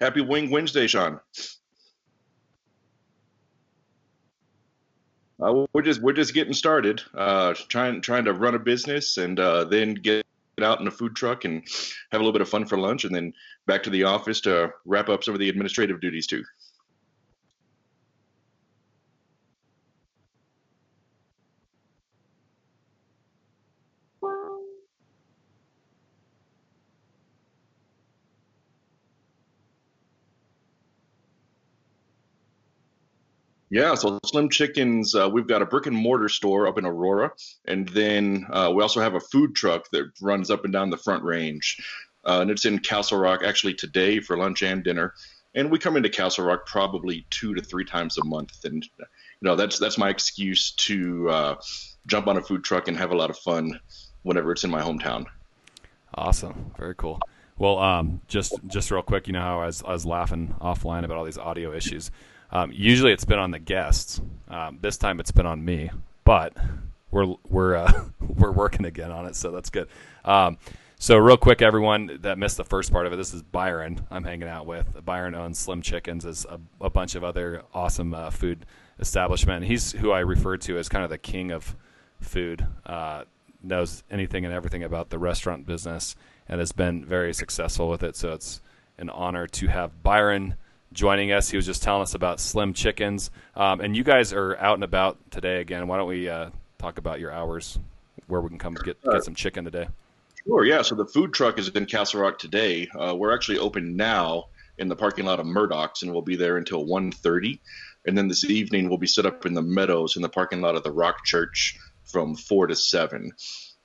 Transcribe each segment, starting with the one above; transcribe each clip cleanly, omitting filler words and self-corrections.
Happy Wing Wednesday, Sean. We're just getting started. Trying to run a business and then get out in a food truck and have a little bit of fun for lunch, and then back to the office to wrap up some of the administrative duties too. Yeah, so Slim Chickens, we've got a brick and mortar store up in Aurora, and then we also have a food truck that runs up and down the Front Range, and it's in Castle Rock actually today for lunch and dinner. And we come into Castle Rock probably 2 to 3 times a month, and that's my excuse to jump on a food truck and have a lot of fun whenever it's in my hometown. Awesome. Very cool. Well, just real quick, you know how I was laughing offline about all these audio issues. Usually it's been on the guests. This time it's been on me, but we're we're working again on it, so that's good. So real quick, everyone that missed the first part of it, this is Byron I'm hanging out with. Byron owns Slim Chickens, as a bunch of other awesome food establishment. He's who I refer to as kind of the king of food. Knows anything and everything about the restaurant business and has been very successful with it. So it's an honor to have Byron joining us. He was just telling us about Slim Chickens. And you guys are out and about today again. Why don't we talk about your hours, where we can come get some chicken today? Sure, yeah. So the food truck is in Castle Rock today. We're actually open now in the parking lot of Murdoch's, and we'll be there until 1:30. And then this evening we'll be set up in the Meadows in the parking lot of the Rock Church from 4 to 7.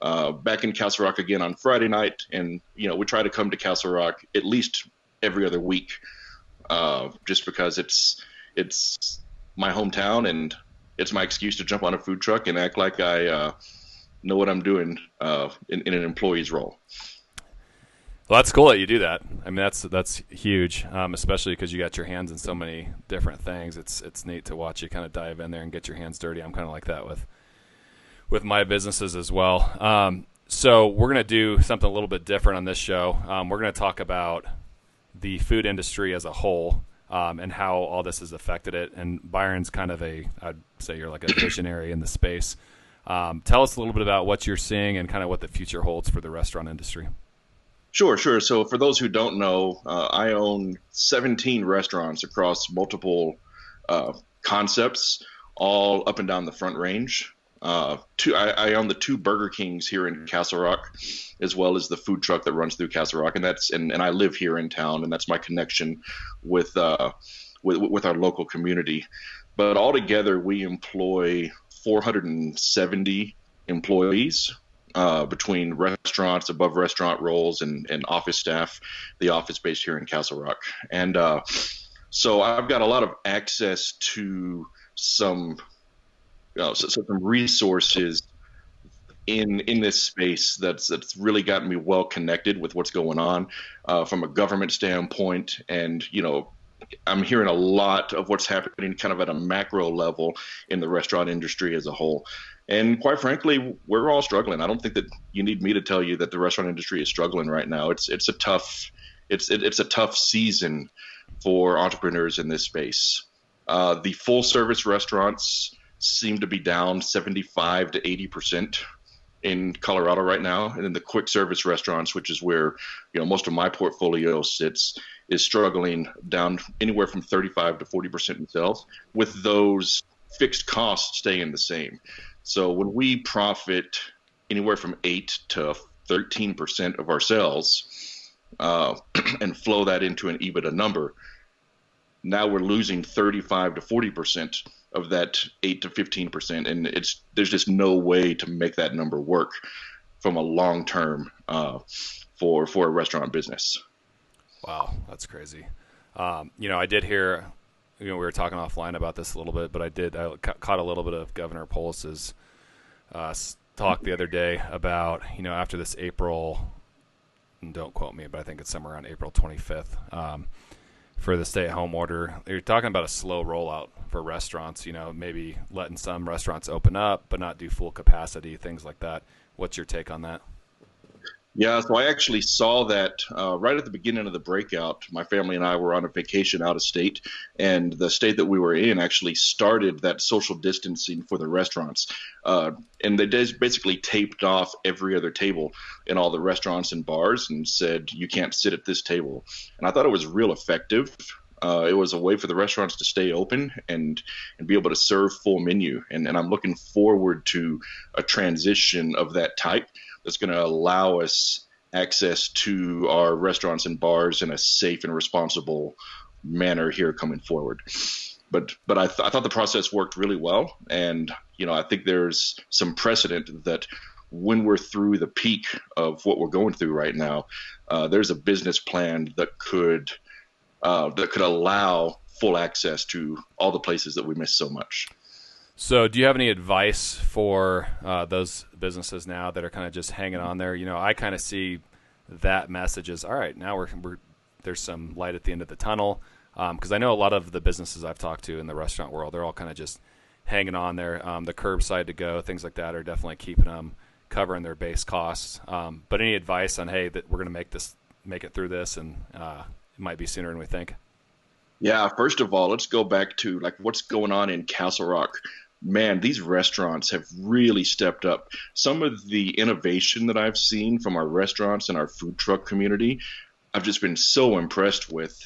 Back in Castle Rock again on Friday night, and we try to come to Castle Rock at least every other week, just because it's my hometown and it's my excuse to jump on a food truck and act like I know what I'm doing in an employee's role. Well, that's cool that you do that. I mean, that's huge, especially because you got your hands in so many different things. It's neat to watch you kind of dive in there and get your hands dirty. I'm kind of like that with my businesses as well. So we're going to do something a little bit different on this show. We're going to talk about the food industry as a whole, and how all this has affected it. And Byron's kind of I'd say you're like a visionary in the space. Tell us a little bit about what you're seeing and kind of what the future holds for the restaurant industry. Sure, sure. So for those who don't know, I own 17 restaurants across multiple concepts, all up and down the Front Range. I own the two Burger Kings here in Castle Rock, as well as the food truck that runs through Castle Rock, and I live here in town, and that's my connection with our local community. But altogether, we employ 470 employees, between restaurants, above restaurant roles, and office staff. The office based here in Castle Rock, and so I've got a lot of access to some some resources in this space that's really gotten me well connected with what's going on from a government standpoint. And I'm hearing a lot of what's happening kind of at a macro level in the restaurant industry as a whole. And quite frankly, we're all struggling. I don't think that you need me to tell you that the restaurant industry is struggling right now. It's a tough season for entrepreneurs in this space. The full service restaurants seem to be down 75 to 80% in Colorado right now. And then the quick service restaurants, which is where most of my portfolio sits, is struggling down anywhere from 35 to 40% in sales, with those fixed costs staying the same. So when we profit anywhere from 8 to 13% of our sales, and flow that into an EBITDA number, now we're losing 35 to 40% of that 8 to 15%, and there's just no way to make that number work from a long term for a restaurant business. Wow, that's crazy. I did hear, we were talking offline about this a little bit, but I caught a little bit of Governor Polis's talk the other day about, after this April, and don't quote me, but I think it's somewhere around April 25th, for the stay-at-home order. You're talking about a slow rollout for restaurants, maybe letting some restaurants open up but not do full capacity, things like that. What's your take on that? Yeah, so I actually saw that right at the beginning of the breakout. My family and I were on a vacation out of state, and the state that we were in actually started that social distancing for the restaurants. Uh, and they basically taped off every other table in all the restaurants and bars and said, you can't sit at this table. And I thought it was real effective. It was a way for the restaurants to stay open and be able to serve full menu. And I'm looking forward to a transition of that type that's going to allow us access to our restaurants and bars in a safe and responsible manner here coming forward. But I thought the process worked really well, and I think there's some precedent that when we're through the peak of what we're going through right now, there's a business plan that could allow full access to all the places that we miss so much. So do you have any advice for those businesses now that are kind of just hanging on there? I kind of see that message as, all right, now there's some light at the end of the tunnel. Because I know a lot of the businesses I've talked to in the restaurant world, they're all kind of just hanging on there. The curbside to go, things like that are definitely keeping them covering their base costs. But any advice on, hey, that we're going to make it through this, and it might be sooner than we think? Yeah, first of all, let's go back to like what's going on in Castle Rock. Man, these restaurants have really stepped up. Some of the innovation that I've seen from our restaurants and our food truck community, I've just been so impressed with.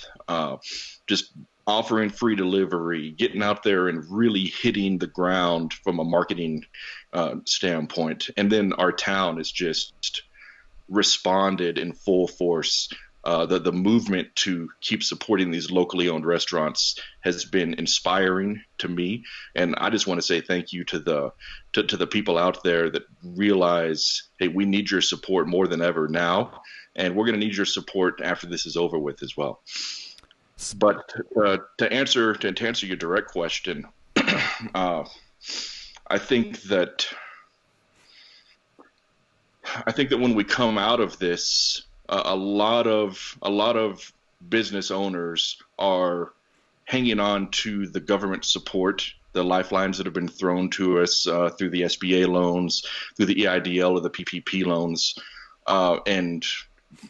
Just offering free delivery, getting out there and really hitting the ground from a marketing standpoint. And then our town has just responded in full force. The movement to keep supporting these locally owned restaurants has been inspiring to me, and I just want to say thank you to the people out there that realize, hey, we need your support more than ever now, and we're going to need your support after this is over with as well. But to answer your direct question, I think that when we come out of this, a lot of business owners are hanging on to the government support, the lifelines that have been thrown to us through the SBA loans, through the EIDL or the PPP loans, and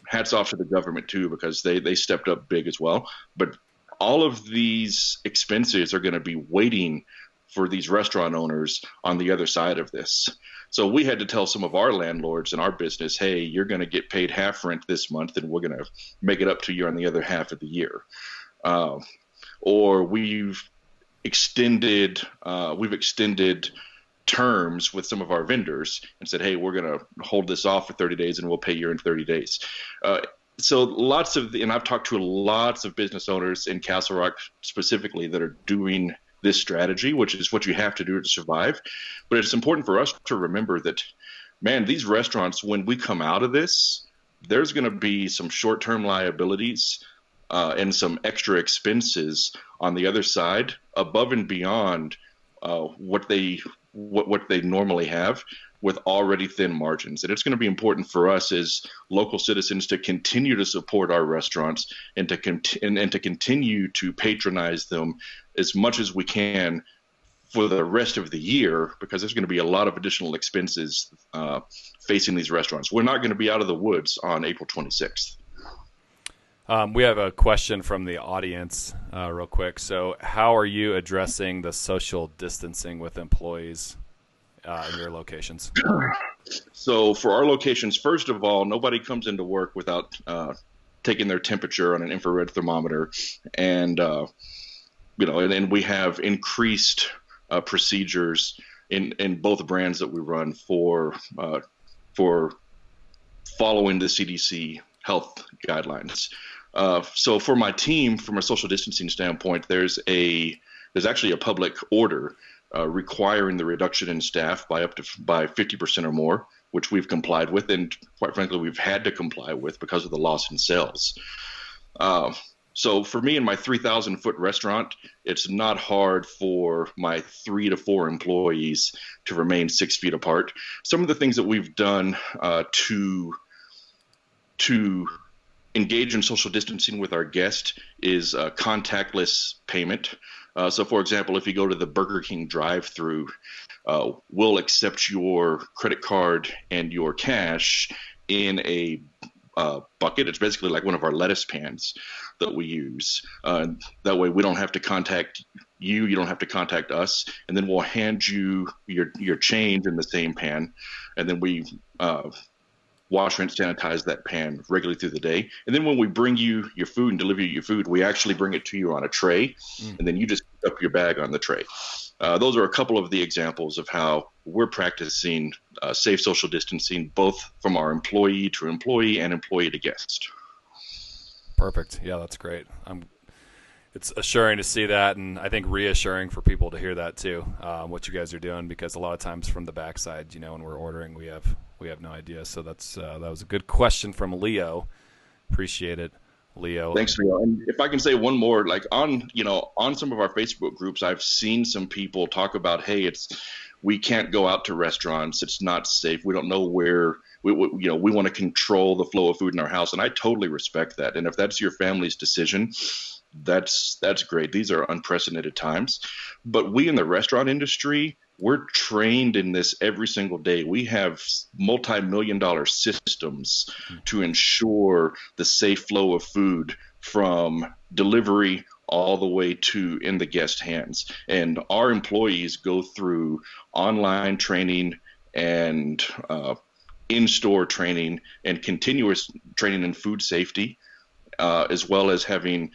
hats off to the government too, because they stepped up big as well. But all of these expenses are going to be waiting for these restaurant owners on the other side of this. So we had to tell some of our landlords in our business, hey, you're going to get paid half rent this month, and we're going to make it up to you on the other half of the year. Or we've extended terms with some of our vendors and said, hey, we're going to hold this off for 30 days and we'll pay you in 30 days. So and I've talked to lots of business owners in Castle Rock specifically that are doing this strategy, which is what you have to do to survive. But it's important for us to remember that, man, these restaurants, when we come out of this, there's going to be some short-term liabilities and some extra expenses on the other side above and beyond what they normally have with already thin margins. And it's going to be important for us as local citizens to continue to support our restaurants and to continue to patronize them as much as we can for the rest of the year, because there's going to be a lot of additional expenses facing these restaurants. We're not going to be out of the woods on April 26th. We have a question from the audience real quick. So how are you addressing the social distancing with employees in your locations? So for our locations, first of all, nobody comes into work without taking their temperature on an infrared thermometer. And, and we have increased procedures in both brands that we run for following the CDC health guidelines. So for my team, from a social distancing standpoint, there's actually a public order requiring the reduction in staff by 50% or more, which we've complied with, and quite frankly, we've had to comply with because of the loss in sales. So for me and my 3,000-foot restaurant, it's not hard for my 3 to 4 employees to remain 6 feet apart. Some of the things that we've done to engage in social distancing with our guest is contactless payment. So, for example, if you go to the Burger King drive-through, we'll accept your credit card and your cash in a bucket. It's basically like one of our lettuce pans that we use. That way we don't have to contact you. You don't have to contact us. And then we'll hand you your change in the same pan. And then we wash, rinse, sanitize that pan regularly through the day. And then when we bring you your food and deliver you your food, we actually bring it to you on a tray. And then you just pick up your bag on the tray. Those are a couple of the examples of how we're practicing safe social distancing, both from our employee to employee and employee to guest. Perfect. Yeah, that's great. It's assuring to see that, and I think reassuring for people to hear that too, what you guys are doing, because a lot of times from the backside, when we're ordering, we have no idea. So that was a good question from Leo. Appreciate it, Leo. Thanks, Leo. And if I can say one more, like on some of our Facebook groups, I've seen some people talk about, hey, we can't go out to restaurants. It's not safe. We don't know where. We want to control the flow of food in our house, and I totally respect that. And if that's your family's decision, that's great. These are unprecedented times. But we in the restaurant industry, we're trained in this every single day. We have multi-million-dollar systems to ensure the safe flow of food from delivery all the way to in the guest hands. And our employees go through online training and in-store training and continuous training in food safety, as well as having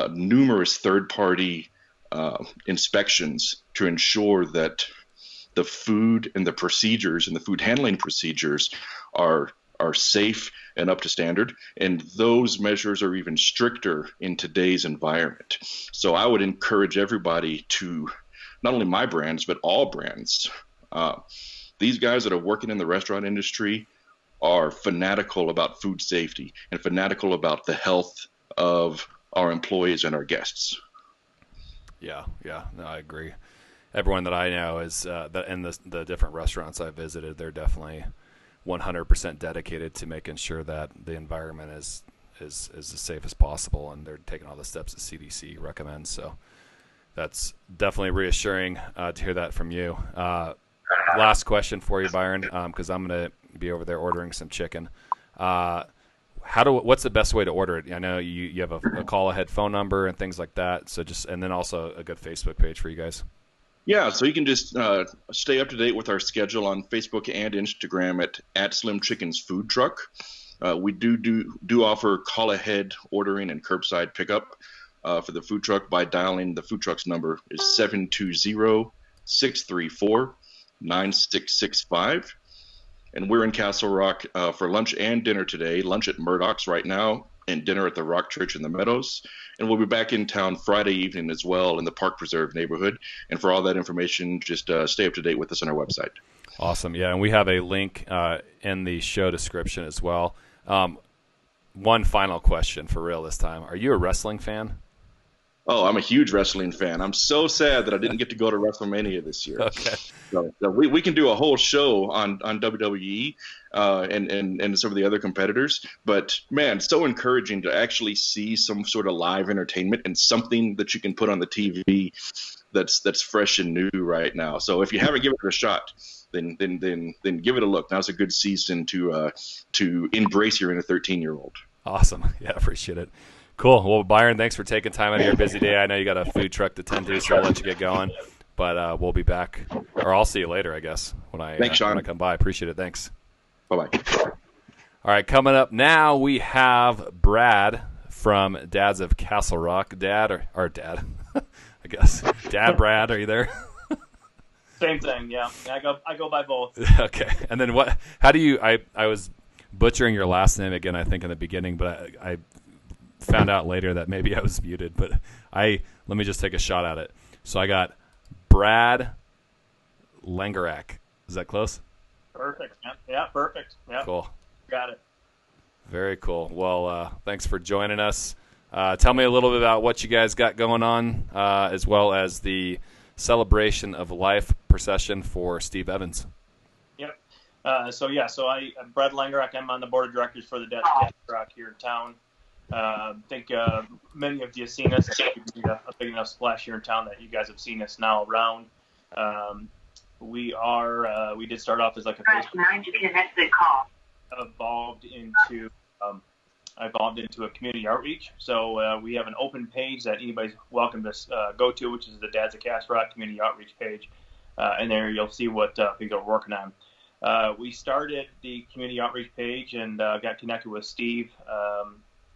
numerous third-party inspections to ensure that the food and the procedures and the food handling procedures are safe and up to standard. And those measures are even stricter in today's environment. So I would encourage everybody to, not only my brands, but all brands. These guys that are working in the restaurant industry are fanatical about food safety and fanatical about the health of our employees and our guests. Yeah, no, I agree. Everyone that I know is that in the different restaurants I visited, they're definitely 100% dedicated to making sure that the environment is as safe as possible, and they're taking all the steps that CDC recommends. So that's definitely reassuring to hear that from you. Last question for you, Byron, because I'm going to be over there ordering some chicken. What's the best way to order it? I know you have a call ahead phone number and things like that. So and then also a good Facebook page for you guys. Yeah, so you can just stay up to date with our schedule on Facebook and Instagram at Slim Chicken's Food Truck. We do offer call ahead ordering and curbside pickup for the food truck by dialing the food truck's number is 720-634-9665. And we're in Castle Rock for lunch and dinner today. Lunch at Murdoch's right now, and dinner at the Rock Church in the Meadows. And we'll be back in town Friday evening as well in the Park Preserve neighborhood. And for all that information, just stay up to date with us on our website. Awesome. Yeah, and we have a link in the show description as well. One final question for real this time. Are you a wrestling fan? Oh, I'm a huge wrestling fan. I'm so sad that I didn't get to go to WrestleMania this year. Okay. So we can do a whole show on WWE and some of the other competitors. But, man, it's so encouraging to actually see some sort of live entertainment and something that you can put on the TV that's fresh and new right now. So if you haven't given it a shot, then give it a look. Now's a good season to embrace your inner 13-year-old. Awesome. Yeah, appreciate it. Cool. Well, Byron, thanks for taking time out of your busy day. I know you got a food truck to tend to, so I'll let you get going. But we'll be back, or I'll see you later, I guess, when I come by. Appreciate it. Thanks. Bye-bye. All right, coming up now, we have Brad from Dads of Castle Rock. Dad, or Dad, I guess. Dad, Brad, are you there? Same thing, yeah. I go by both. Okay. And then how do you, I was butchering your last name again, I think, in the beginning, but I found out later that maybe I was muted, but let me just take a shot at it. So I got Brad Langerak. Is that close? Perfect. Yeah, perfect. Yeah. Cool. Got it. Very cool. Well, thanks for joining us. Tell me a little bit about what you guys got going on, as well as the Celebration of Life procession for Steve Evans. Yep. I'm Brad Langerak. I'm on the board of directors for the Dads of Castle Rock here in town. I think many of you have seen us. It's a big enough splash here in town that you guys have seen us now around. We did start off as like a Facebook. Press 9 to connect the call. evolved into a community outreach. So we have an open page that anybody's welcome to go to, which is the Dads of Castle Rock community outreach page. And there you'll see what things we're working on. We started the community outreach page and got connected with Steve.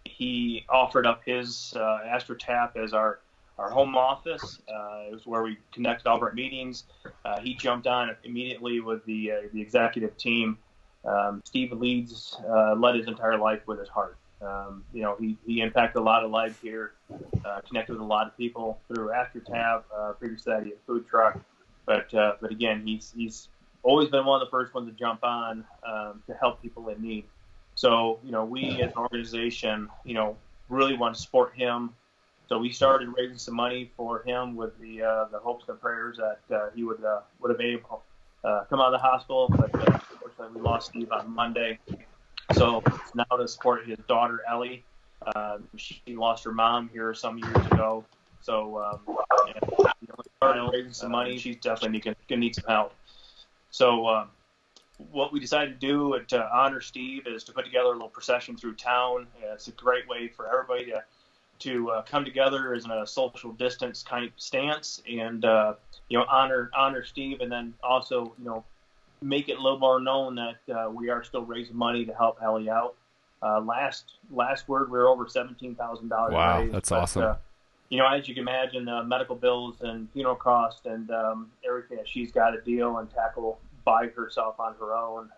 He offered up his AstroTap as our home office. It was where we connected all of our meetings. He jumped on immediately with the executive team. Steve led his entire life with his heart. He impacted a lot of lives here, connected with a lot of people through AstroTap. Previously, he had a food truck, but again, he's always been one of the first ones to jump on to help people in need. So we as an organization, really want to support him. So we started raising some money for him with the hopes and prayers that he would have been able to come out of the hospital. But unfortunately, we lost Steve on Monday. So it's now to support his daughter, Ellie. She lost her mom here some years ago. So started raising some money. She's definitely going to need some help. So what we decided to do to honor Steve is to put together a little procession through town. It's a great way for everybody to come together as in a social distance kind of stance and honor Steve, and then also make it a little more known that we are still raising money to help Ellie out. Last word, we were over $17,000. Wow, raised, that's awesome. As you can imagine, medical bills and funeral costs and everything that she's got to deal and tackle by herself on her own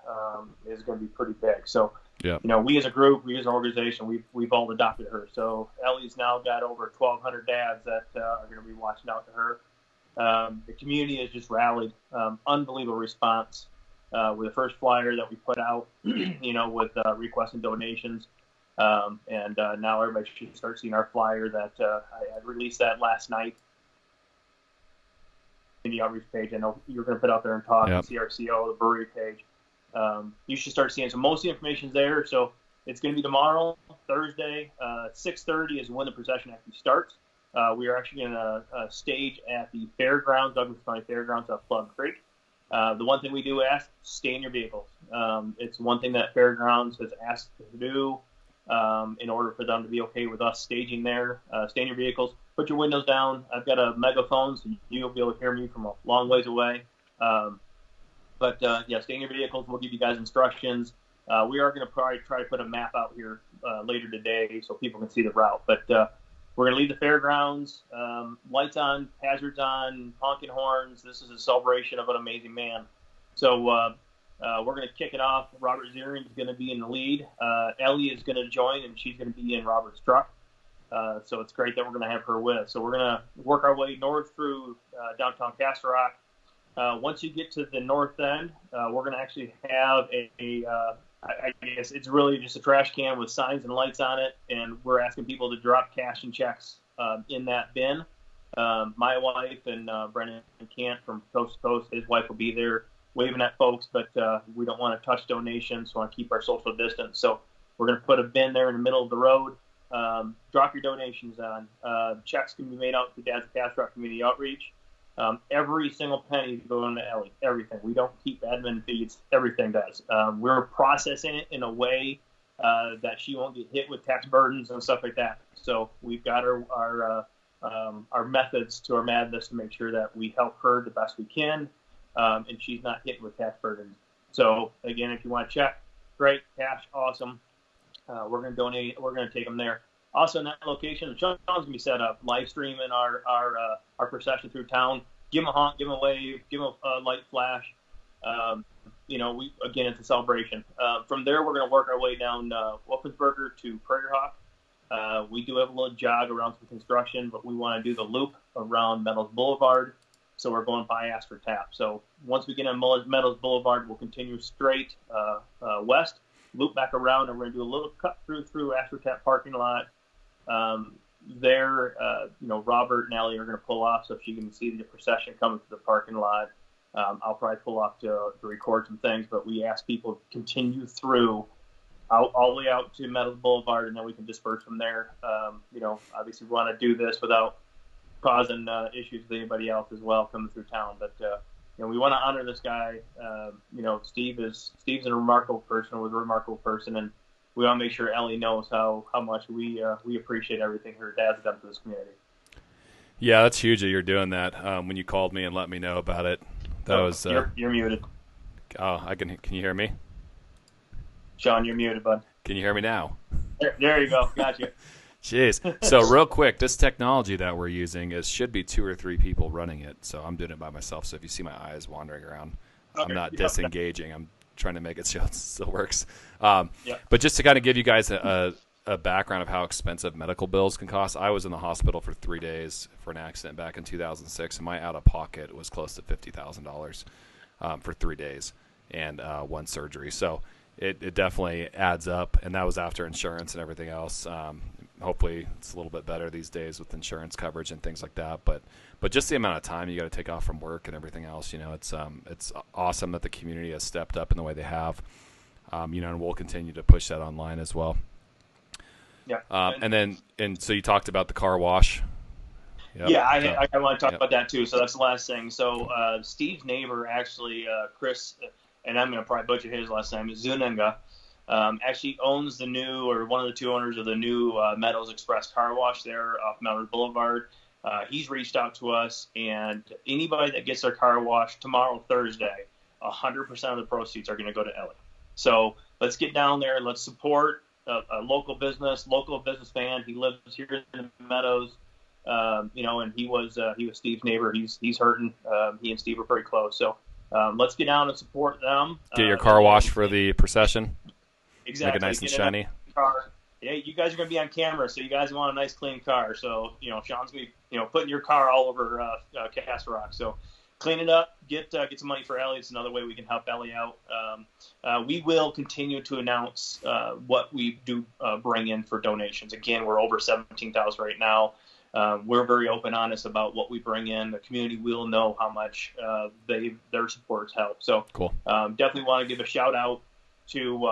is going to be pretty big. So, yeah. We as a group, we as an organization, we've all adopted her. So Ellie's now got over 1,200 dads that are going to be watching out to her. The community has just rallied. Unbelievable response with the first flyer that we put out, with requesting donations. And now everybody should start seeing our flyer that I released that last night in the outreach page. I know you're going to put out there and talk, yep. CRCO, the brewery page. You should start seeing. So most of the information's there. So it's going to be tomorrow, Thursday, 6:30 is when the procession actually starts. We are actually going to stage at the fairgrounds, Douglas County Fairgrounds at Plug Creek. The one thing we do ask, stay in your vehicles. It's one thing that Fairgrounds has asked us to do in order for them to be okay with us staging there. Stay in your vehicles. Put your windows down. I've got a megaphone, so you'll be able to hear me from a long ways away. But stay in your vehicles. We'll give you guys instructions. We are going to probably try to put a map out here later today so people can see the route. But we're going to leave the fairgrounds, lights on, hazards on, honking horns. This is a celebration of an amazing man. So we're going to kick it off. Robert Ziering is going to be in the lead. Ellie is going to join, and she's going to be in Robert's truck. So it's great that we're going to have her with. So we're going to work our way north through downtown Castle Rock. Once you get to the north end, we're going to actually have I guess it's really just a trash can with signs and lights on it, and we're asking people to drop cash and checks in that bin. My wife and Brennan Cant from Coast to Coast, his wife will be there waving at folks, but we don't want to touch donations, so we want to keep our social distance. So we're going to put a bin there in the middle of the road. Drop your donations on. Checks can be made out to Dads of Castle Rock Community Outreach. Every single penny is going to Ellie. Everything. We don't keep admin fees. Everything does. We're processing it in a way that she won't get hit with tax burdens and stuff like that. So we've got our methods to our madness to make sure that we help her the best we can, and she's not hit with tax burdens. So again, if you want to check, great. Cash, awesome. We're going to donate. We're going to take them there. Also in that location, Sean's going to be set up, live streaming our procession through town. Give them a honk, give them a wave, give them a light flash. It's a celebration. From there, we're going to work our way down Wolfensberger to Prairie Hawk. We do have a little jog around some construction, but we want to do the loop around Meadows Boulevard. So we're going by AstroTap. So once we get on Meadows Boulevard, we'll continue straight west, loop back around, and we're going to do a little cut through AstroTap parking lot. Robert and Ellie are going to pull off so she can see the procession coming through the parking lot. I'll probably pull off to record some things, but we ask people to continue through all the way out to Meadows Boulevard, and then we can disperse from there. Obviously we want to do this without causing issues with anybody else as well coming through town. But we want to honor this guy. Steve's a remarkable person, was a remarkable person, and we want to make sure Ellie knows how much we appreciate everything her dad's done for this community. Yeah, that's huge that you're doing that. When you called me and let me know about it, you're muted. Oh, Can you hear me? Sean, you're muted, bud. Can you hear me now? There you go. Got you. Jeez. So real quick, this technology that we're using should be 2 or 3 people running it. So I'm doing it by myself. So if you see my eyes wandering around, I'm not disengaging. I'm trying to make it so it still works. But just to kind of give you guys a background of how expensive medical bills can cost, I was in the hospital for 3 days for an accident back in 2006, and my out-of-pocket was close to $50,000 for 3 days and 1 surgery. So it definitely adds up, and that was after insurance and everything else. Hopefully it's a little bit better these days with insurance coverage and things like that. But just the amount of time you got to take off from work and everything else, it's awesome that the community has stepped up in the way they have, and we'll continue to push that online as well. Yeah. And so you talked about the car wash. Yep. Yeah, I want to talk about that too. So that's the last thing. So Steve's neighbor, actually, Chris, and I'm going to probably butcher his last name, Zunenga, actually owns one of the 2 owners of the new Meadows Express car wash there off Melrose Boulevard. He's reached out to us, and anybody that gets their car washed tomorrow, Thursday, 100% of the proceeds are going to go to Ellie. So let's get down there. Let's support a local businessman. He lives here in the Meadows, and he was Steve's neighbor. He's hurting. He and Steve are pretty close. So let's get down and support them. Get your car washed for the procession. Exactly. Make it nice and shiny. Yeah, you guys are going to be on camera, so you guys want a nice, clean car. So, Sean's going to be, putting your car all over Castle Rock. So clean it up, get some money for Ellie. It's another way we can help Ellie out. We will continue to announce what we do bring in for donations. Again, we're over 17,000 right now. We're very open, honest about what we bring in. The community will know how much their supporters help. So cool. Definitely want to give a shout out to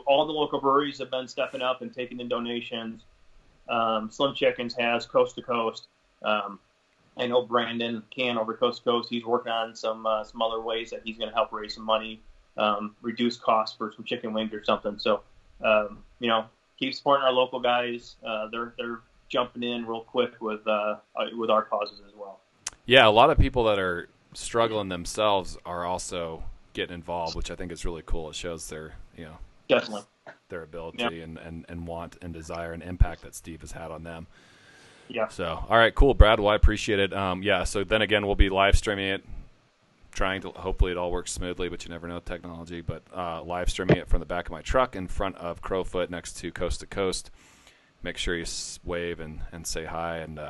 all the local breweries that have been stepping up and taking in donations. Slim Chickens has Coast to Coast. I know Brandon can over Coast to Coast. He's working on some other ways that he's going to help raise some money, reduce costs for some chicken wings or something. So, keep supporting our local guys. They're jumping in real quick with our causes as well. Yeah, a lot of people that are struggling themselves are also getting involved, which I think is really cool. It shows their definitely their ability and want and desire and impact that Steve has had on them. Yeah. So, all right, cool, Brad. Well, I appreciate it. So then again, we'll be live streaming it, trying to, hopefully it all works smoothly, but you never know technology, but live streaming it from the back of my truck in front of Crowfoot next to Coast. Make sure you wave and say hi. And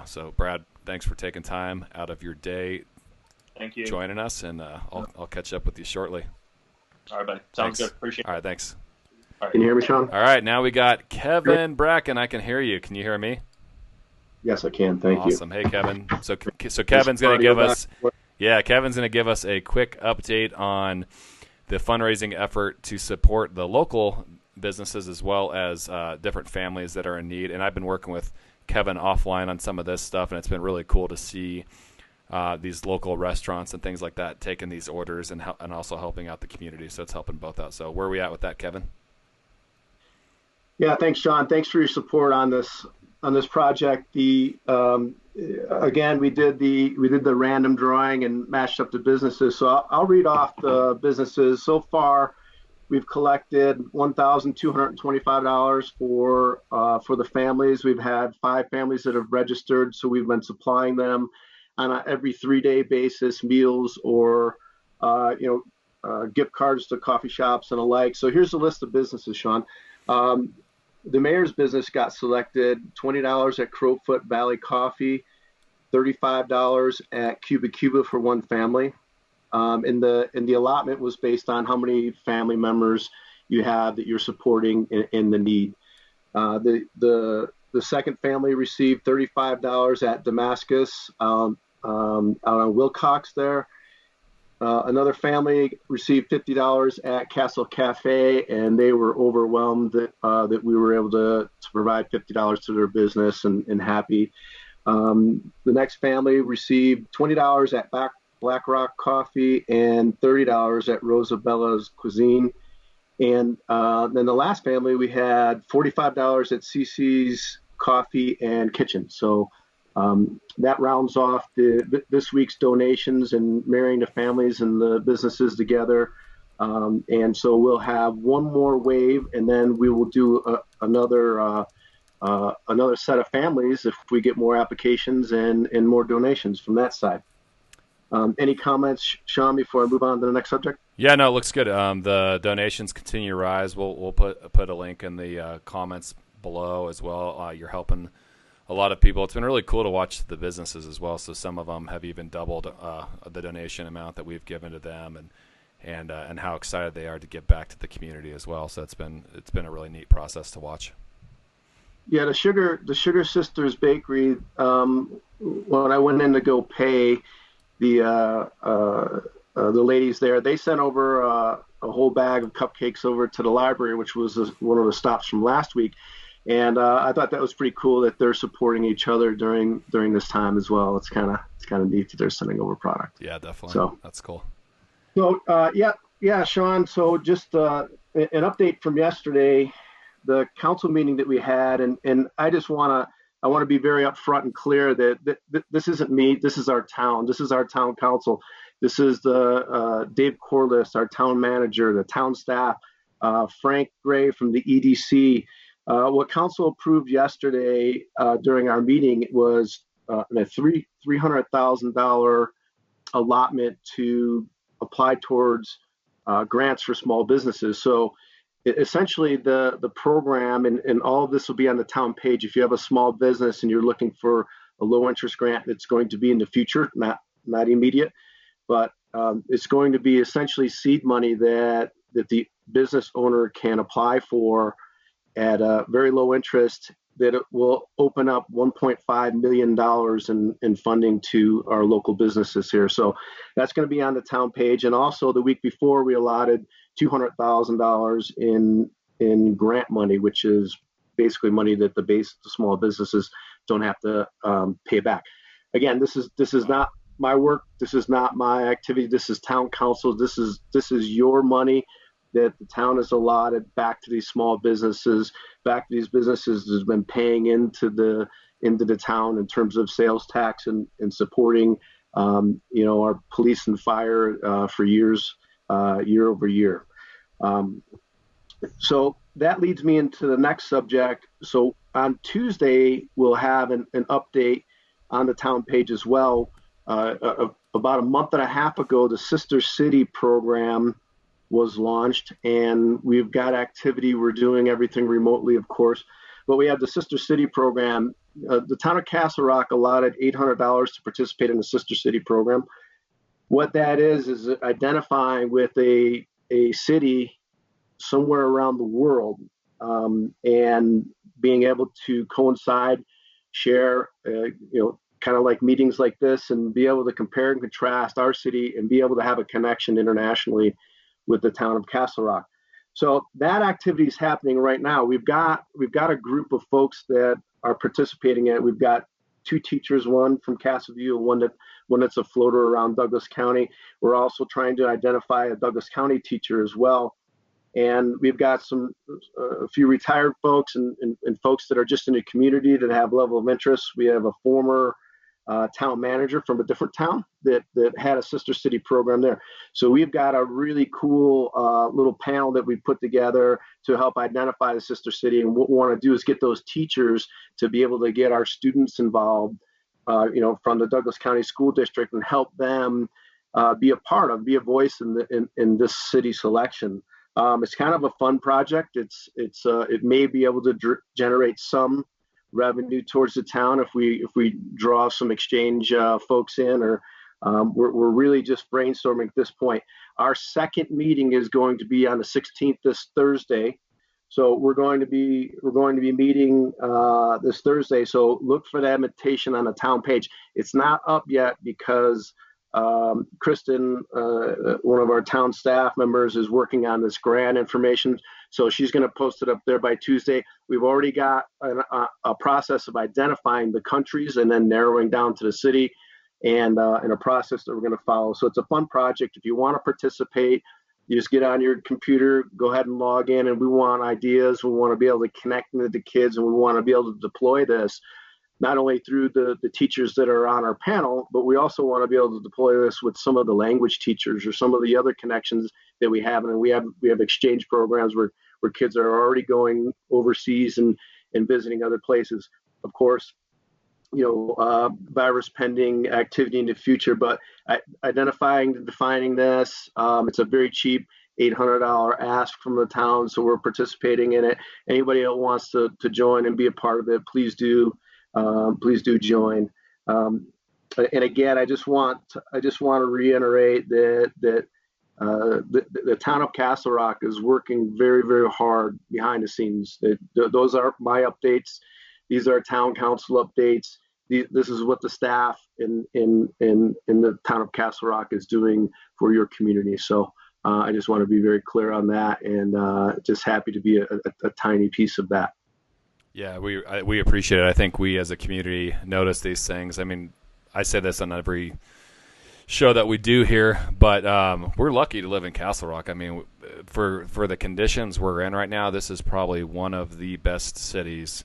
so Brad, thanks for taking time out of your day. Thank you. Joining us, and I'll catch up with you shortly. All right, buddy. Sounds good. Appreciate it. All right, thanks. All right. Can you hear me, Sean? All right, now we got Kevin Bracken. I can hear you. Can you hear me? Yes, I can. Thank you. Awesome. Hey, Kevin. So Kevin's going to give us a quick update on the fundraising effort to support the local businesses as well as different families that are in need. And I've been working with Kevin offline on some of this stuff, and it's been really cool to see these local restaurants and things like that taking these orders and also helping out the community. So it's helping both out. So where are we at with that, Kevin? Yeah, thanks, Sean. Thanks for your support on this project. Again, we did the random drawing and matched up the businesses. So I'll read off the businesses. So far, we've collected $1,225 for the families. We've had 5 families that have registered, so we've been supplying them on a every 3-day basis, meals or gift cards to coffee shops and the like. So here's a list of businesses, Sean. The mayor's business got selected: $20 at Crowfoot Valley Coffee, $35 at Cuba for one family. And the allotment was based on how many family members you have that you're supporting in the need. The second family received $35 at Damascus out on Wilcox there. Another family received $50 at Castle Cafe, and they were overwhelmed that we were able to provide $50 to their business and happy. The next family received $20 at Black Rock Coffee and $30 at Rosabella's Cuisine. And then the last family, we had $45 at CC's Coffee and Kitchen. So that rounds off this week's donations and marrying the families and the businesses together. And so we'll have one more wave, and then we will do another set of families if we get more applications and more donations from that side. Any comments, Sean, before I move on to the next subject? Yeah, no, it looks good. The donations continue to rise. We'll put a link in the comments below as well. You're helping a lot of people. It's been really cool to watch the businesses as well. So some of them have even doubled the donation amount that we've given to them, and how excited they are to give back to the community as well. So it's been a really neat process to watch. Yeah, the Sugar Sisters Bakery. When I went in to go pay, the ladies there, they sent over a whole bag of cupcakes over to the library, which was one of the stops from last week. And I thought that was pretty cool that they're supporting each other during this time as well. It's kind of neat that they're sending over product. Yeah, definitely. So that's cool. So yeah, Sean. So just an update from yesterday, the council meeting that we had, and I want to be very upfront and clear that this isn't me. This is our town. This is our town council. This is the Dave Corliss, our town manager, the town staff, Frank Gray from the EDC. What council approved yesterday during our meeting was a $300,000 allotment to apply towards grants for small businesses. So essentially the program, and all of this will be on the town page. If you have a small business and you're looking for a low interest grant, it's going to be in the future, not immediate, but it's going to be essentially seed money that the business owner can apply for at a very low interest, that it will open up $1.5 million in funding to our local businesses here. So that's going to be on the town page. And also the week before, we allotted $200,000 in grant money, which is basically money that the small businesses don't have to pay back. Again, this is not my work. This is not my activity. This is town council. This is your money that the town has allotted back to these small businesses, back to these businesses that has been paying into the town in terms of sales tax and supporting our police and fire for years, year over year. So that leads me into the next subject. So on Tuesday, we'll have an update on the town page as well. About a month and a half ago, the Sister City program was launched, and we've got activity. We're doing everything remotely, of course, but we have the Sister City program. The town of Castle Rock allotted $800 to participate in the Sister City program. What that is identifying with a city somewhere around the world, and being able to coincide, share, kind of like meetings like this, and be able to compare and contrast our city and be able to have a connection internationally with the town of Castle Rock. So that activity is happening right now. We've got a group of folks that are participating in it. We've got two teachers, one from Castleview, one that's a floater around Douglas County. We're also trying to identify a Douglas County teacher as well. And we've got a few retired folks and folks that are just in the community that have level of interest. We have a former town manager from a different town that had a Sister City program there. So we've got a really cool little panel that we put together to help identify the Sister City. And what we want to do is get those teachers to be able to get our students involved, from the Douglas County School District, and help them be a voice in this city selection. It's kind of a fun project. It may be able to generate some revenue towards the town if we draw some exchange folks in, or we're really just brainstorming at this point. Our second meeting is going to be on the 16th, this Thursday. So we're going to be meeting this Thursday. So look for the invitation on the town page. It's not up yet because Kristen, one of our town staff members, is working on this grant information. So she's going to post it up there by Tuesday. We've already got a process of identifying the countries and then narrowing down to the city, and a process that we're going to follow. So it's a fun project. If you want to participate, you just get on your computer, go ahead and log in, and we want ideas. We want to be able to connect with the kids, and we want to be able to deploy this not only through the teachers that are on our panel, but we also want to be able to deploy this with some of the language teachers or some of the other connections that we have. And we have exchange programs where kids are already going overseas and visiting other places. Of course, virus pending activity in the future, but identifying and defining this, it's a very cheap $800 ask from the town. So we're participating in it. Anybody that wants to join and be a part of it, please do join. And again, I just want to reiterate that the town of Castle Rock is working very, very hard behind the scenes. Those are my updates. These are town council updates. This is what the staff in the town of Castle Rock is doing for your community. So I just want to be very clear on that, and just happy to be a tiny piece of that. Yeah, we appreciate it. I think we as a community notice these things. I mean, I say this on every show that we do here, but we're lucky to live in Castle Rock. I mean, for the conditions we're in right now, this is probably one of the best cities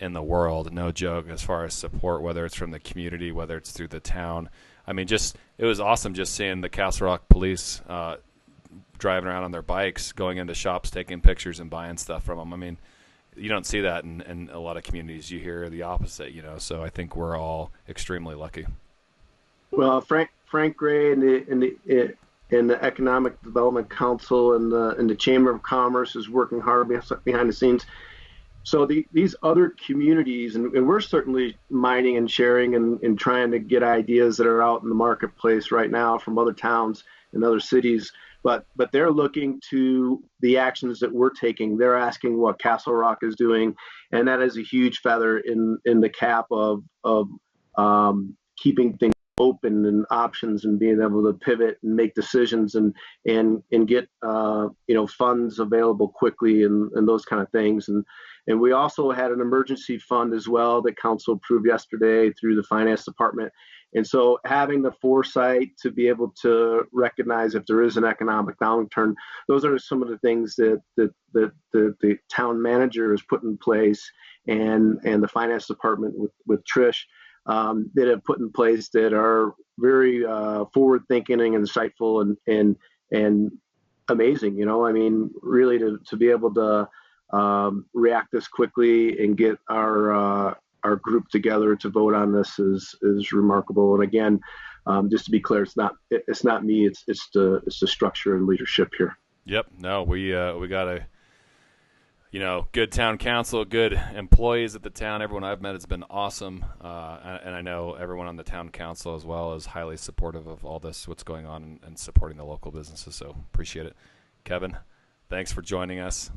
in the world, no joke, as far as support, whether it's from the community, whether it's through the town. I mean, it was awesome just seeing the Castle Rock police driving around on their bikes, going into shops, taking pictures and buying stuff from them. I mean, you don't see that in a lot of communities. You hear the opposite, so I think we're all extremely lucky. Well, Frank Gray and the Economic Development Council and the Chamber of Commerce is working hard behind the scenes. So these other communities, and we're certainly mining and sharing and trying to get ideas that are out in the marketplace right now from other towns and other cities, but they're looking to the actions that we're taking. They're asking what Castle Rock is doing, and that is a huge feather in the cap of keeping things open and options and being able to pivot and make decisions and get funds available quickly and those kind of things. And we also had an emergency fund as well that council approved yesterday through the finance department. And so having the foresight to be able to recognize if there is an economic downturn, those are some of the things that the town manager has put in place, and the finance department with Trish that have put in place that are very forward thinking and insightful and amazing. I mean, really to be able to react this quickly and get our group together to vote on this is remarkable. And again, just to be clear, it's not me. It's the structure and leadership here. Yep. No, we got a good town council, good employees at the town. Everyone I've met has been awesome, and I know everyone on the town council as well is highly supportive of all this, what's going on, and supporting the local businesses. So appreciate it, Kevin. Thanks for joining us.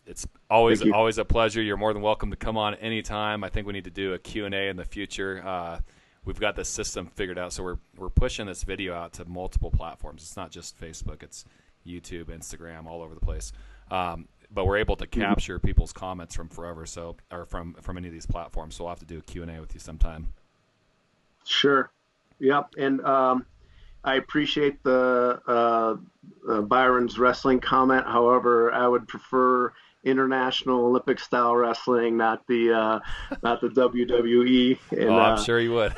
It's always a pleasure. You're more than welcome to come on anytime. I think we need to do a Q&A in the future. We've got this system figured out, so we're pushing this video out to multiple platforms. It's not just Facebook. It's YouTube, Instagram, all over the place. But we're able to capture people's comments from forever, or from any of these platforms. So we'll have to do a Q&A with you sometime. Sure. Yep. And I appreciate the Byron's wrestling comment. However, I would prefer international Olympic style wrestling, not the WWE. And, I'm sure you would.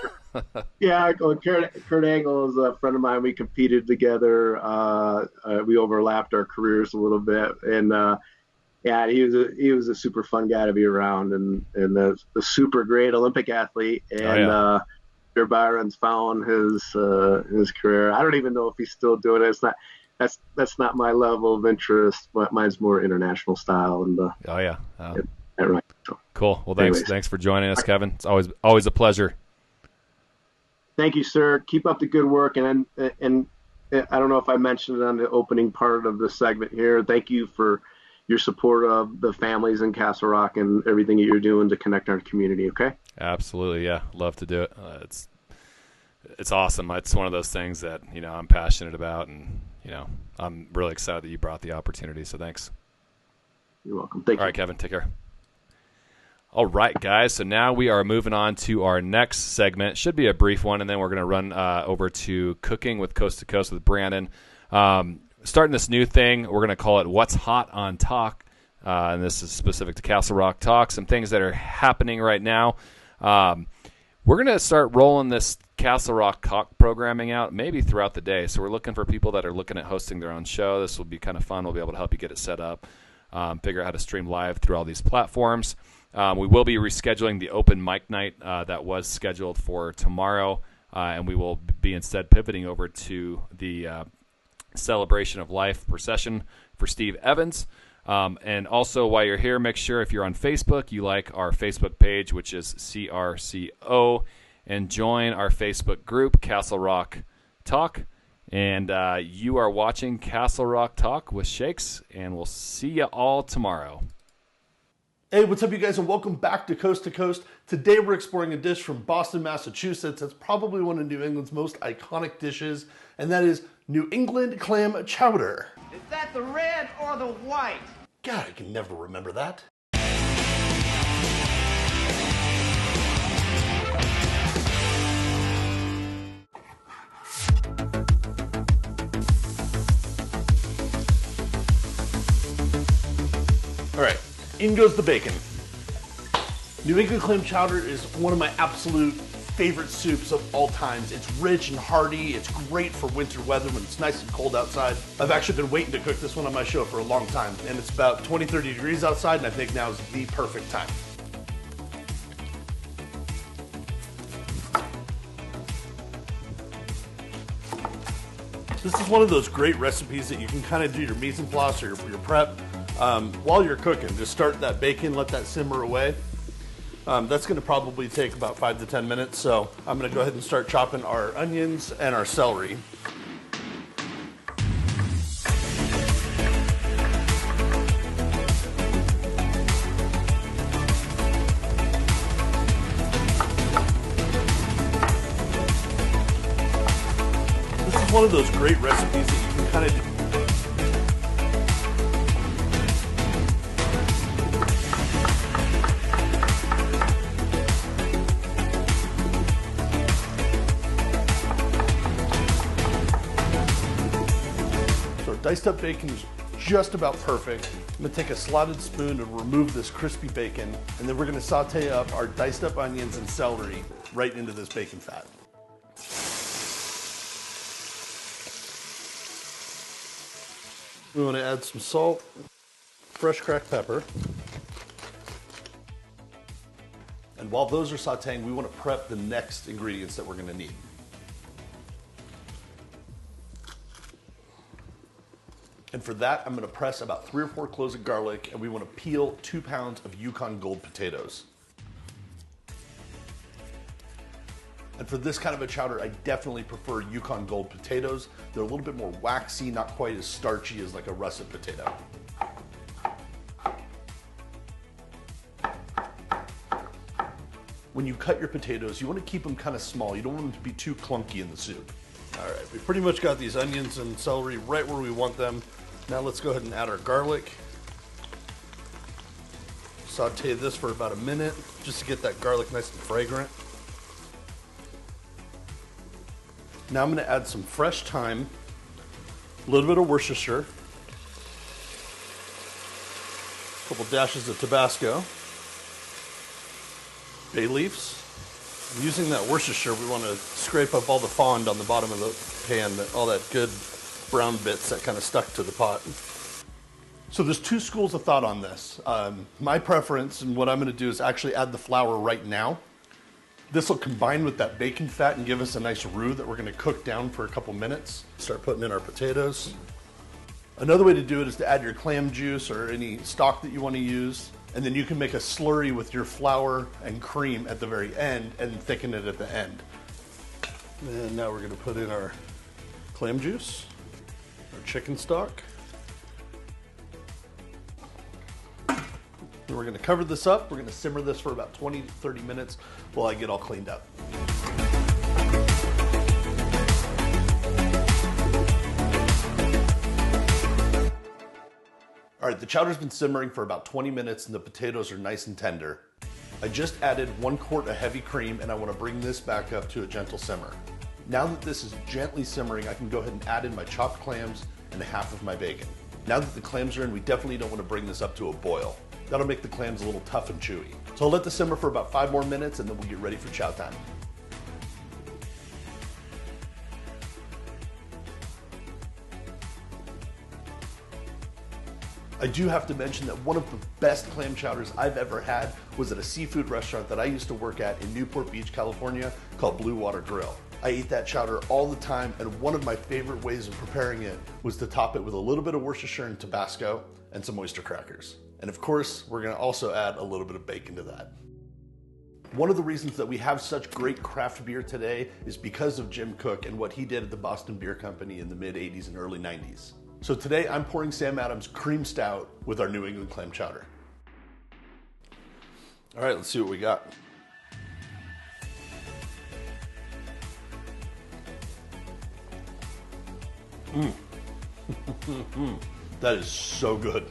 Yeah, Kurt Angle is a friend of mine. We competed together. We overlapped our careers a little bit, and yeah, he was a super fun guy to be around, and a super great Olympic athlete. And Byron's found his career. I don't even know if he's still doing it. It's not. That's not my level of interest. But mine's more international style. And right. So, cool. Well, thanks for joining us, Kevin. It's always a pleasure. Thank you, sir. Keep up the good work. And I don't know if I mentioned it on the opening part of the segment here. Thank you for your support of the families in Castle Rock and everything that you're doing to connect our community. Okay. Absolutely. Yeah. Love to do it. it's awesome. It's one of those things that, I'm passionate about, and, I'm really excited that you brought the opportunity. So thanks. You're welcome. Thank you. All right, Kevin, take care. All right, guys. So now we are moving on to our next segment. Should be a brief one, and then we're going to run over to Cooking with Coast to Coast with Brandon. Starting this new thing, we're going to call it What's Hot on Talk. And this is specific to Castle Rock Talk, some things that are happening right now. We're going to start rolling this Castle Rock Talk programming out maybe throughout the day. So we're looking for people that are looking at hosting their own show. This will be kind of fun. We'll be able to help you get it set up, figure out how to stream live through all these platforms. We will be rescheduling the open mic night that was scheduled for tomorrow, and we will be instead pivoting over to the Celebration of Life procession for Steve Evans. And also, while you're here, make sure if you're on Facebook, you like our Facebook page, which is CRCO, and join our Facebook group, Castle Rock Talk. And you are watching Castle Rock Talk with Shakes, and we'll see you all tomorrow. Hey, what's up, you guys, and welcome back to Coast to Coast. Today we're exploring a dish from Boston, Massachusetts. That's probably one of New England's most iconic dishes, and that is New England clam chowder. Is that the red or the white? God, I can never remember that. All right, in goes the bacon. New England clam chowder is one of my absolute favorite soups of all times. It's rich and hearty. It's great for winter weather when it's nice and cold outside. I've actually been waiting to cook this one on my show for a long time, and it's about 20, 30 degrees outside, and I think now is the perfect time. This is one of those great recipes that you can kind of do your mise en place or your prep while you're cooking. Just start that bacon, let that simmer away. That's going to probably take about 5 to 10 minutes, so I'm going to go ahead and start chopping our onions and our celery. This is one of those great recipes that you can kind of do. Diced up bacon is just about perfect. I'm gonna take a slotted spoon and remove this crispy bacon, and then we're gonna saute up our diced up onions and celery right into this bacon fat. We wanna add some salt, fresh cracked pepper. And while those are sauteing, we wanna prep the next ingredients that we're gonna need. And for that, I'm gonna press about 3 or 4 cloves of garlic, and we wanna peel 2 pounds of Yukon Gold potatoes. And for this kind of a chowder, I definitely prefer Yukon Gold potatoes. They're a little bit more waxy, not quite as starchy as like a russet potato. When you cut your potatoes, you wanna keep them kind of small. You don't want them to be too clunky in the soup. All right, we pretty much got these onions and celery right where we want them. Now let's go ahead and add our garlic. Saute this for about a minute just to get that garlic nice and fragrant. Now I'm gonna add some fresh thyme, a little bit of Worcestershire, a couple dashes of Tabasco, bay leaves. Using that Worcestershire, we want to scrape up all the fond on the bottom of the pan, all that good brown bits that kind of stuck to the pot. So there's 2 schools of thought on this. My preference and what I'm going to do is actually add the flour right now. This will combine with that bacon fat and give us a nice roux that we're going to cook down for a couple minutes. Start putting in our potatoes. Another way to do it is to add your clam juice or any stock that you want to use. And then you can make a slurry with your flour and cream at the very end and thicken it at the end. And now we're going to put in our clam juice, our chicken stock. And we're going to cover this up. We're going to simmer this for about 20 to 30 minutes while I get all cleaned up. All right, the chowder's been simmering for about 20 minutes and the potatoes are nice and tender. I just added 1 quart of heavy cream and I want to bring this back up to a gentle simmer. Now that this is gently simmering, I can go ahead and add in my chopped clams and half of my bacon. Now that the clams are in, we definitely don't want to bring this up to a boil. That'll make the clams a little tough and chewy. So I'll let this simmer for about 5 more minutes and then we'll get ready for chow time. I do have to mention that one of the best clam chowders I've ever had was at a seafood restaurant that I used to work at in Newport Beach, California, called Blue Water Grill. I ate that chowder all the time, and one of my favorite ways of preparing it was to top it with a little bit of Worcestershire and Tabasco and some oyster crackers. And of course, we're gonna also add a little bit of bacon to that. One of the reasons that we have such great craft beer today is because of Jim Koch and what he did at the Boston Beer Company in the mid-80s and early 90s. So today I'm pouring Sam Adams Cream Stout with our New England clam chowder. All right, let's see what we got. That is so good.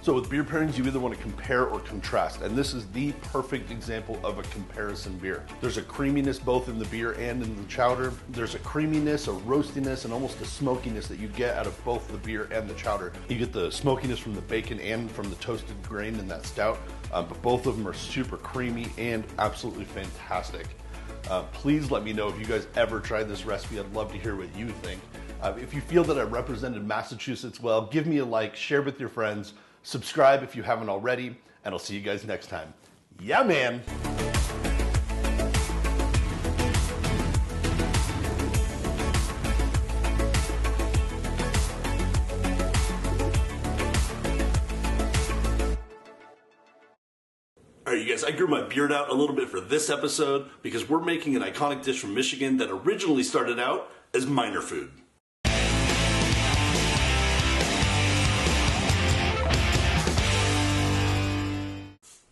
So with beer pairings, you either want to compare or contrast, and this is the perfect example of a comparison beer. There's a creaminess both in the beer and in the chowder. There's a creaminess, a roastiness, and almost a smokiness that you get out of both the beer and the chowder. You get the smokiness from the bacon and from the toasted grain in that stout, but both of them are super creamy and absolutely fantastic. Please let me know if you guys ever tried this recipe. I'd love to hear what you think. If you feel that I represented Massachusetts well, give me a like, share with your friends, subscribe if you haven't already, and I'll see you guys next time. Yeah, man! All right, you guys, I grew my beard out a little bit for this episode because we're making an iconic dish from Michigan that originally started out as miner food.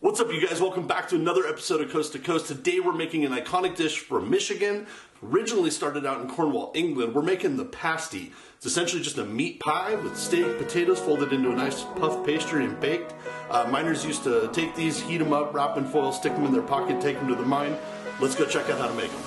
What's up, you guys? Welcome back to another episode of Coast to Coast. Today we're making an iconic dish from Michigan. Originally started out in Cornwall, England. We're making the pasty. It's essentially just a meat pie with steak, potatoes folded into a nice puff pastry and baked. Miners used to take these, heat them up, wrap in foil, stick them in their pocket, take them to the mine. Let's go check out how to make them.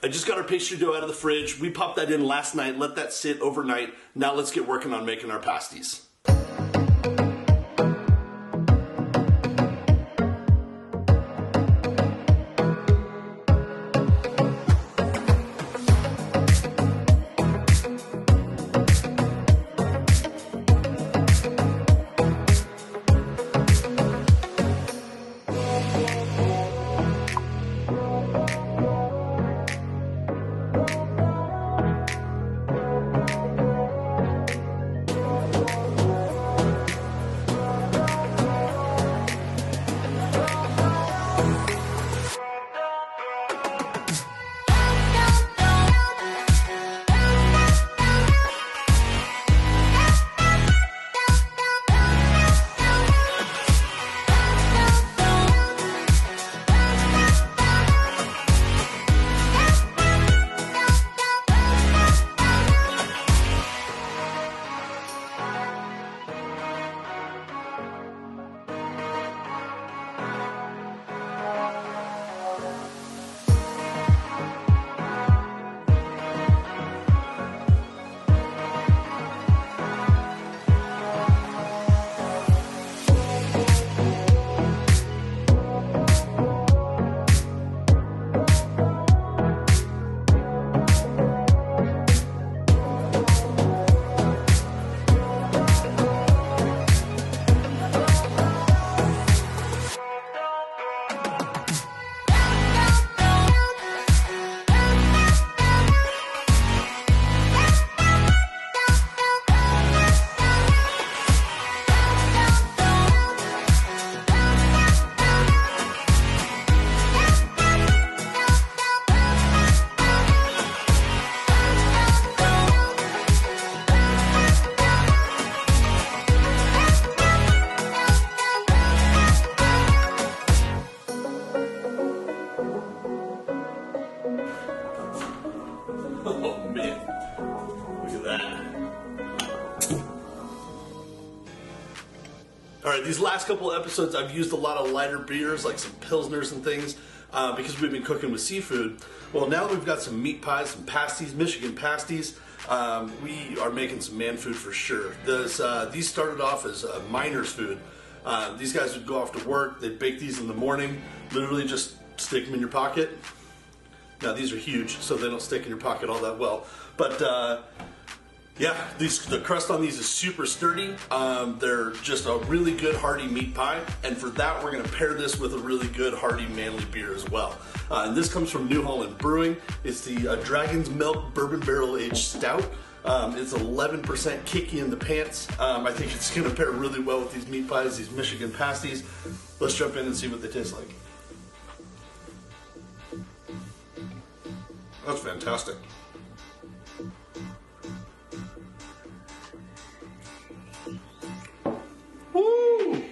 I just got our pastry dough out of the fridge. We popped that in last night, let that sit overnight. Now let's get working on making our pasties. right, these last couple of episodes, I've used a lot of lighter beers, like some Pilsners and things, because we've been cooking with seafood. Well, now that we've got some meat pies, some pasties, Michigan Pastries, we are making some man food for sure. These started off as miners' food. These guys would go off to work, they'd bake these in the morning, literally just stick them in your pocket. Now, these are huge, so they don't stick in your pocket all that well. But, yeah, the crust on these is super sturdy. They're just a really good hearty meat pie, and for that we're going to pair this with a really good hearty manly beer as well. And this comes from New Holland Brewing. It's the Dragon's Milk Bourbon Barrel Aged Stout. It's 11% kicky in the pants. I think it's going to pair really well with these meat pies, these Michigan Pasties. Let's jump in and see what they taste like. That's fantastic. Woo!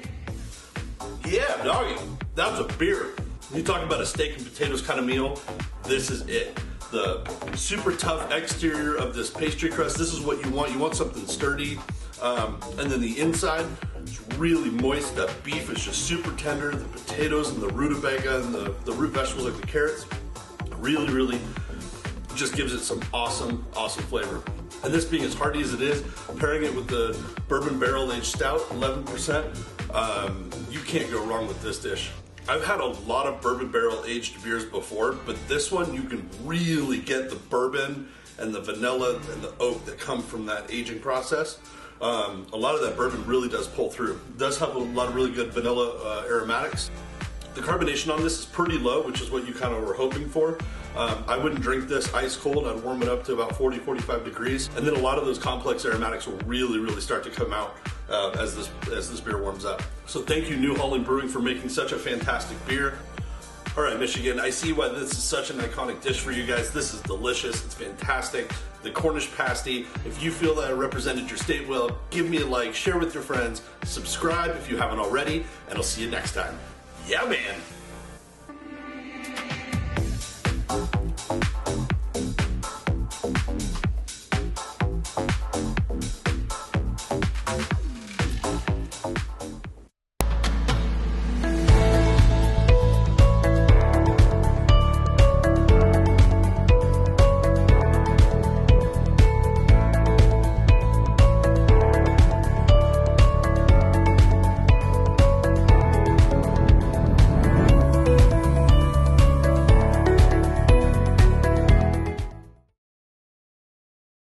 Yeah, doggy. That's a beer. You talk about a steak and potatoes kind of meal, this is it. The super tough exterior of this pastry crust, this is what you want. You want something sturdy. And then the inside is really moist. That beef is just super tender. The potatoes and the rutabaga and the root vegetables like the carrots, really just gives it some awesome flavor. And this being as hearty as it is, pairing it with the bourbon barrel aged stout, 11%, you can't go wrong with this dish. I've had a lot of bourbon barrel aged beers before, but this one you can really get the bourbon and the vanilla and the oak that come from that aging process. A lot of that bourbon really does pull through. It does have a lot of really good vanilla aromatics. The carbonation on this is pretty low, which is what you kind of were hoping for. I wouldn't drink this ice cold. I'd warm it up to about 40-45 degrees. And then a lot of those complex aromatics will really start to come out as this beer warms up. So thank you, New Holland Brewing, for making such a fantastic beer. All right, Michigan, I see why this is such an iconic dish for you guys. This is delicious. It's fantastic. The Cornish pasty. If you feel that I represented your state well, give me a like, share with your friends, subscribe if you haven't already, and I'll see you next time. Yeah, man.